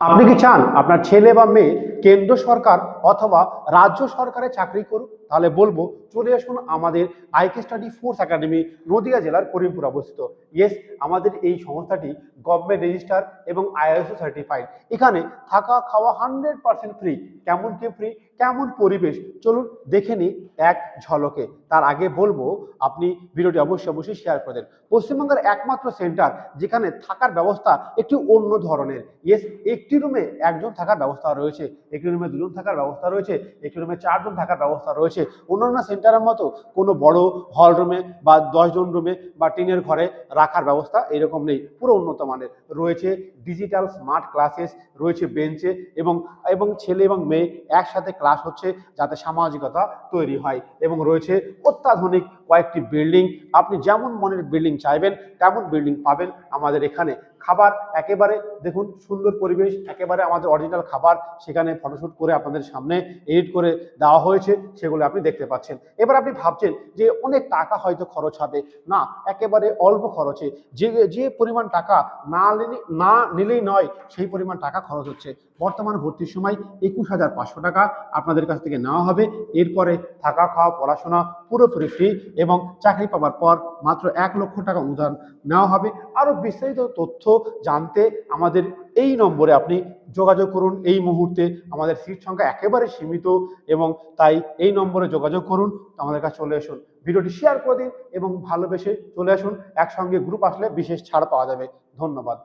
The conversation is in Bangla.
আপনি কি চান আপনার ছেলে বা মেয়ে কেন্দ্র সরকার অথবা রাজ্য সরকারে চাকরি করুক? তাহলে বলবো চলে আসুন আমাদের IK study force academy, Nadia জেলার করিমপুর অবস্থিত। ইয়েস, আমাদের এই সংস্থাটি গভর্নমেন্ট রেজিস্টার এবং আইএসও সার্টিফাইড। এখানে থাকা খাওয়া 100% ফ্রি। কেমন কি ফ্রি, কেমন পরিবেশ, চলুন দেখে নিই এক ঝলকে। তার আগে বলবো আপনি ভিডিওটি অবশ্যই শেয়ার করে দেন। পশ্চিমবঙ্গের একমাত্র সেন্টার যেখানে থাকার ব্যবস্থা একটি অন্য ধরনের। ইয়েস, একটি রুমে একজন থাকার ব্যবস্থা রয়েছে, একটি রুমে দুজন থাকার ব্যবস্থা রয়েছে, একটি রুমে 4 জন থাকার ব্যবস্থা রয়েছে। অন্যান্য সেন্টারের মতো কোনো বড় হল রুমে বা 10 জন রুমে বা টিনের ঘরে রাখার ব্যবস্থা এরকম নেই। পুরো উন্নত মানের রয়েছে, ডিজিটাল স্মার্ট ক্লাসেস রয়েছে বেঞ্চে, এবং এবং ছেলে এবং মেয়ে একসাথে ক্লাস হচ্ছে যাতে সামাজিকতা তৈরি হয়। এবং রয়েছে অত্যাধুনিক কয়েকটি বিল্ডিং। আপনি যেমন মনের বিল্ডিং চাইবেন তেমন বিল্ডিং পাবেন আমাদের এখানে। খাবার একেবারে দেখুন সুন্দর পরিবেশ, একেবারে আমাদের অরিজিনাল খাবার সেখানে ফটোশুট করে আপনাদের সামনে এডিট করে দেওয়া হয়েছে, সেগুলো আপনি দেখতে পাচ্ছেন। এবার আপনি ভাবছেন যে অনেক টাকা হয়তো খরচ হবে। না, একেবারে অল্প খরচে, যে যে পরিমাণ টাকা না নিলেই নয় সেই পরিমাণ টাকা খরচ হচ্ছে। বর্তমান ভর্তির সময় 21,500 টাকা আপনাদের কাছ থেকে নেওয়া হবে। এরপরে থাকা খাওয়া পড়াশোনা পুরোপুরি ফ্রি, এবং চাকরি পাওয়ার পর মাত্র 1 লক্ষ টাকা অনুদান নেওয়া হবে। আরও বিস্তারিত তথ্য জানতে আমাদের এই নম্বরে আপনি যোগাযোগ করুন। এই মুহূর্তে আমাদের সিট সংখ্যা একেবারে সীমিত, এবং তাই এই নম্বরে যোগাযোগ করুন, আমাদের কাছে চলে আসুন। ভিডিওটি শেয়ার করে দিন এবং ভালোবেসে চলে আসুন। একসঙ্গে গ্রুপ আসলে বিশেষ ছাড় পাওয়া যাবে। ধন্যবাদ।